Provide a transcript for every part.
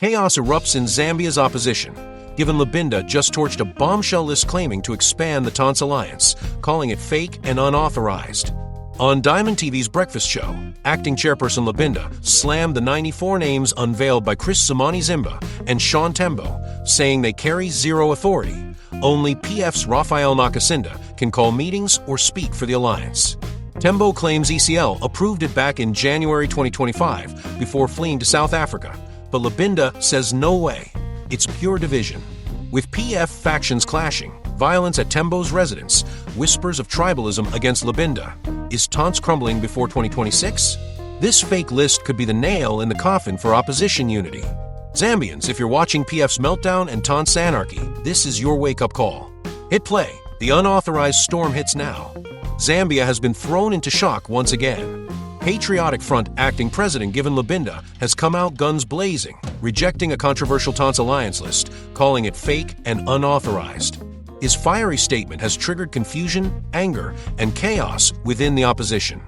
Chaos erupts in Zambia's opposition. Given Lubinda just torched a bombshell list claiming to expand the Tonse Alliance, calling it fake and unauthorized. On Diamond TV's breakfast show, acting chairperson Lubinda slammed the 94 names unveiled by Chris Zimba and Sean Tembo, saying they carry zero authority. Only PF's Raphael Nakasinda can call meetings or speak for the alliance. Tembo claims ECL approved it back in January 2025 before fleeing to South Africa, but Lubinda says no way. It's pure division. With PF factions clashing, violence at Tembo's residence, whispers of tribalism against Lubinda. Is Tonse crumbling before 2026? This fake list could be the nail in the coffin for opposition unity. Zambians, if you're watching PF's meltdown and Tonse anarchy, this is your wake-up call. Hit play. The unauthorized storm hits now. Zambia has been thrown into shock once again. Patriotic Front acting president Given Lubinda has come out guns blazing, rejecting a controversial Tonse Alliance list, calling it fake and unauthorized. His fiery statement has triggered confusion, anger, and chaos within the opposition.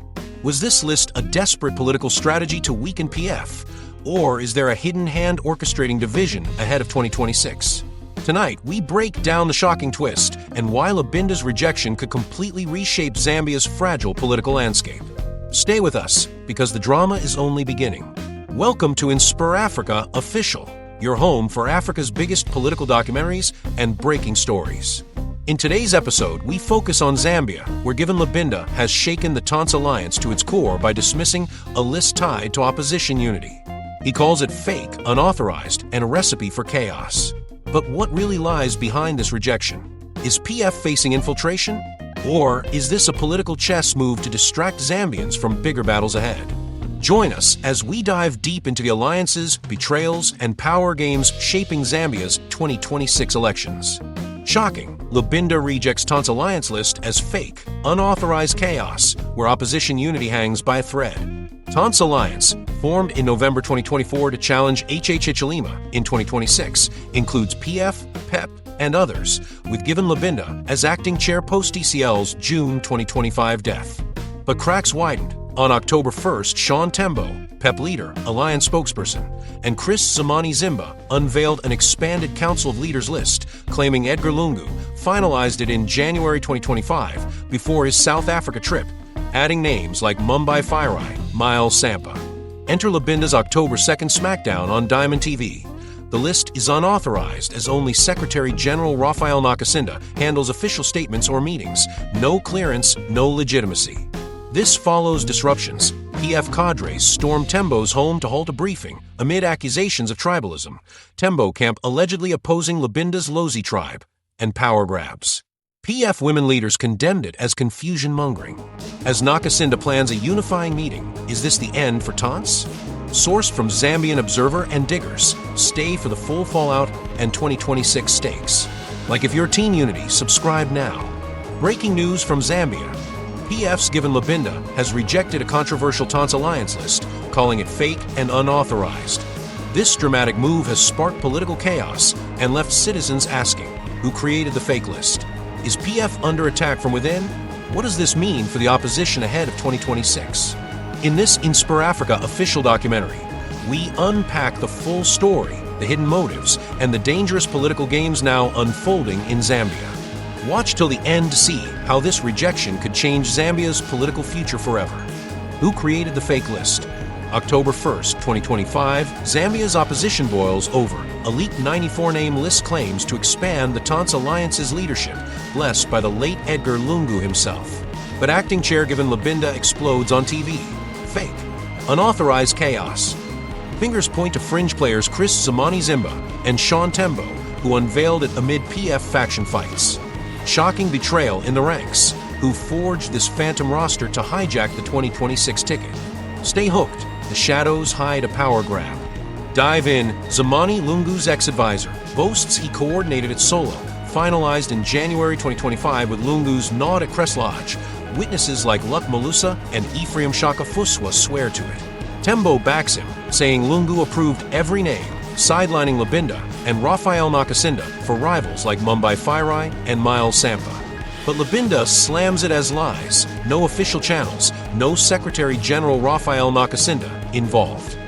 Was this list a desperate political strategy to weaken PF, or is there a hidden hand orchestrating division ahead of 2026? Tonight, we break down the shocking twist and why Lubinda's rejection could completely reshape Zambia's fragile political landscape. Stay with us, because the drama is only beginning. Welcome to InspirAfrica Official, your home for Africa's biggest political documentaries and breaking stories. In today's episode, we focus on Zambia, where Given Lubinda has shaken the Tonse Alliance to its core by dismissing a list tied to opposition unity. He calls it fake, unauthorized, and a recipe for chaos. But what really lies behind this rejection? Is PF facing infiltration? Or is this a political chess move to distract Zambians from bigger battles ahead? Join us as we dive deep into the alliances, betrayals, and power games shaping Zambia's 2026 elections. Shocking, Lubinda rejects Tonse Alliance list as fake, unauthorized chaos, where opposition unity hangs by a thread. Tonse Alliance, formed in November 2024 to challenge Hichilema in 2026, includes PF, PEP, and others, with Given Lubinda as acting chair post-ECL's June 2025 death. But cracks widened. On October 1st, Sean Tembo, PEP leader, alliance spokesperson, and Chris Zimba unveiled an expanded Council of Leaders list, claiming Edgar Lungu finalized it in January 2025 before his South Africa trip, adding names like Mumbai Fairai, Miles Sampa. Enter Lubinda's October 2nd smackdown on Diamond TV. The list is unauthorized as only Secretary General Raphael Nakasinda handles official statements or meetings. No clearance, no legitimacy. This follows disruptions. PF cadres stormed Tembo's home to halt a briefing amid accusations of tribalism. Tembo camp allegedly opposing Lubinda's Lozi tribe, and power grabs. PF women leaders condemned it as confusion-mongering. As Nakasinda plans a unifying meeting, is this the end for Tonse? Sourced from Zambian Observer and Diggers, stay for the full fallout and 2026 stakes. Like if you're Team Unity, subscribe now. Breaking news from Zambia. PF's Given Lubinda has rejected a controversial Tonse Alliance list, calling it fake and unauthorized. This dramatic move has sparked political chaos and left citizens asking, who created the fake list? Is PF under attack from within? What does this mean for the opposition ahead of 2026? In this InspirAfrica official documentary, we unpack the full story, the hidden motives, and the dangerous political games now unfolding in Zambia. Watch till the end to see how this rejection could change Zambia's political future forever. Who created the fake list? October 1st, 2025, Zambia's opposition boils over. Elite 94-name list claims to expand the Tonse Alliance's leadership, blessed by the late Edgar Lungu himself. But acting chair Given Lubinda explodes on TV. Fake. Unauthorized chaos. Fingers point to fringe players Chris Zimba and Sean Tembo, who unveiled it amid PF faction fights. Shocking betrayal in the ranks, who forged this phantom roster to hijack the 2026 ticket. Stay hooked. The shadows hide a power grab. Dive in. Zamani Lungu's ex-advisor boasts he coordinated it solo, finalized in January 2025 with Lungu's nod at Crest Lodge. Witnesses like Luck Malusa and Ephraim Shaka Fuswa swear to it. Tembo backs him, saying Lungu approved every name, sidelining Lubinda and Raphael Nakasinda for rivals like Mumbai Fairai and Miles Sampa. But Lubinda slams it as lies. No official channels, no Secretary General Raphael Nakasinda involved.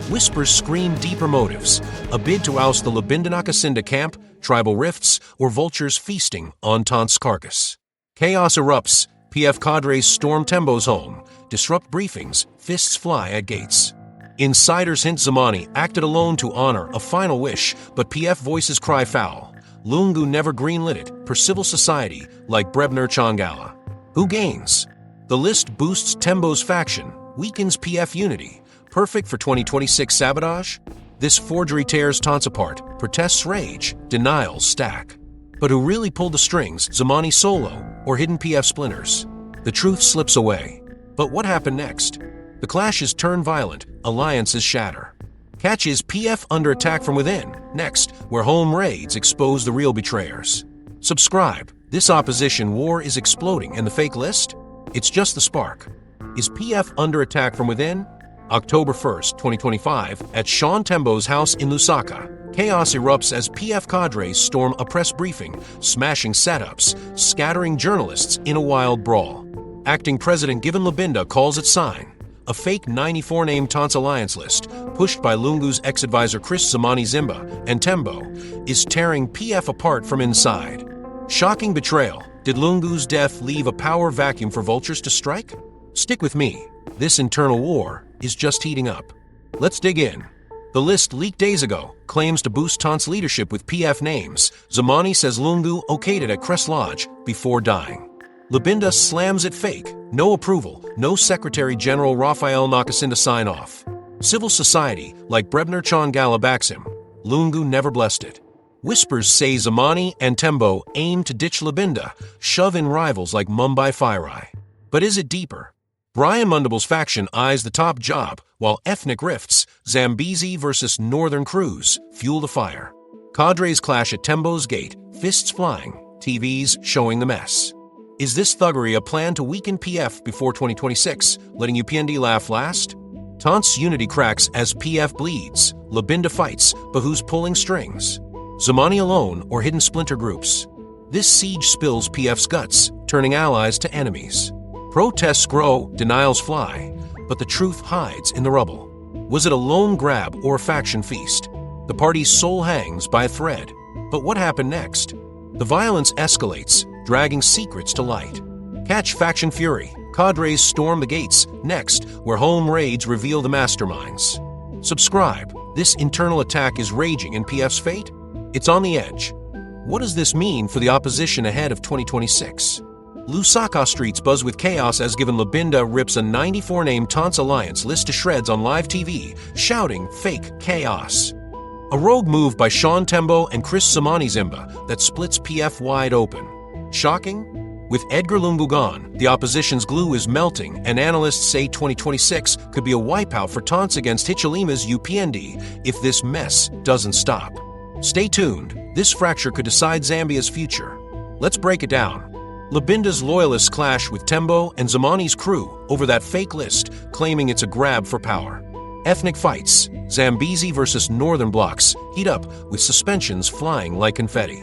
Whispers scream deeper motives, a bid to oust the Lubinda Nakasinda camp, tribal rifts, or vultures feasting on Tonse's carcass. Chaos erupts, PF cadres storm Tembo's home, disrupt briefings, fists fly at gates. Insiders hint Zamani acted alone to honor a final wish, but PF voices cry foul. Lungu never greenlit it, per civil society, like Brebner Changala. Who gains? The list boosts Tembo's faction, weakens PF unity. Perfect for 2026 sabotage? This forgery tears Tonse apart, protests rage, denials stack. But who really pulled the strings, Zamani solo or hidden PF splinters? The truth slips away. But what happened next? The clashes turn violent, alliances shatter. Catch is PF under attack from within, next, where home raids expose the real betrayers. Subscribe. This opposition war is exploding, and the fake list? It's just the spark. Is PF under attack from within? October 1st, 2025, at Sean Tembo's house in Lusaka, chaos erupts as PF cadres storm a press briefing, smashing setups, scattering journalists in a wild brawl. Acting President Given Lubinda calls it sign. A fake 94-name Tonse Alliance list, pushed by Lungu's ex-advisor Chris Zamani Zimba and Tembo, is tearing PF apart from inside. Shocking betrayal. Did Lungu's death leave a power vacuum for vultures to strike? Stick with me. This internal war is just heating up. Let's dig in. The list leaked days ago claims to boost Tonse leadership with PF names. Zamani says Lungu okayed it at Crest Lodge before dying. Lubinda slams it fake. No approval, no Secretary General Raphael Nakasinda sign-off. Civil society, like Brebner Changala backs him. Lungu never blessed it. Whispers say Zamani and Tembo aim to ditch Lubinda, shove in rivals like Mumbai Firai. But is it deeper? Brian Mundable's faction eyes the top job, while ethnic rifts, Zambezi versus Northern Crews, fuel the fire. Cadres clash at Tembo's gate, fists flying, TVs showing the mess. Is this thuggery a plan to weaken PF before 2026, letting UPND laugh last? Tonse unity cracks as PF bleeds, Lubinda fights, but who's pulling strings? Zamani alone or hidden splinter groups? This siege spills PF's guts, turning allies to enemies. Protests grow, denials fly, but the truth hides in the rubble. Was it a lone grab or a faction feast? The party's soul hangs by a thread. But what happened next? The violence escalates, dragging secrets to light. Catch faction fury. Cadres storm the gates, next, where home raids reveal the masterminds. Subscribe. This internal attack is raging in PF's fate? It's on the edge. What does this mean for the opposition ahead of 2026? Lusaka streets buzz with chaos as Given Lubinda rips a 94-name Tonse Alliance list to shreds on live TV, shouting fake chaos. A rogue move by Sean Tembo and Chris Zamani Zimba that splits PF wide open. Shocking? With Edgar Lungu gone, the opposition's glue is melting, and analysts say 2026 could be a wipeout for Tonse against Hichilema's UPND if this mess doesn't stop. Stay tuned. This fracture could decide Zambia's future. Let's break it down. Lubinda's loyalists clash with Tembo and Zamani's crew over that fake list, claiming it's a grab for power. Ethnic fights, Zambezi versus Northern blocks, heat up with suspensions flying like confetti.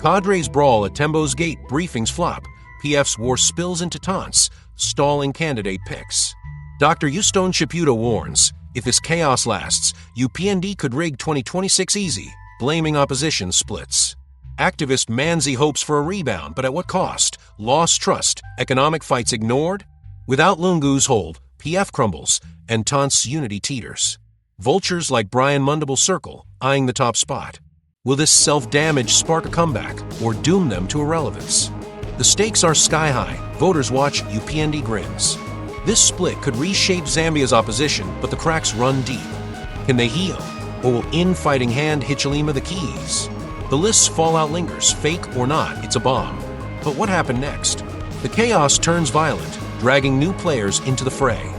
Cadres brawl at Tembo's gate, briefings flop, PF's war spills into Tonse, stalling candidate picks. Dr. Euston Chiputa warns, if this chaos lasts, UPND could rig 2026 easy, blaming opposition splits. Activist Manzi hopes for a rebound, but at what cost? Lost trust, economic fights ignored? Without Lungu's hold, PF crumbles, and Tonse unity teeters. Vultures like Brian Mundable circle, eyeing the top spot. Will this self-damage spark a comeback, or doom them to irrelevance? The stakes are sky-high. Voters watch, UPND grins. This split could reshape Zambia's opposition, but the cracks run deep. Can they heal? Or will infighting hand Hichilema the keys? The list's fallout lingers, fake or not, it's a bomb. But what happened next? The chaos turns violent, dragging new players into the fray.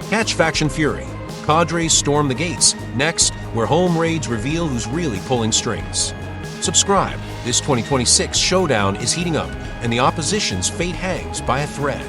Catch faction fury. Cadres storm the gates, next, where home raids reveal who's really pulling strings. Subscribe. This 2026 showdown is heating up, and the opposition's fate hangs by a thread.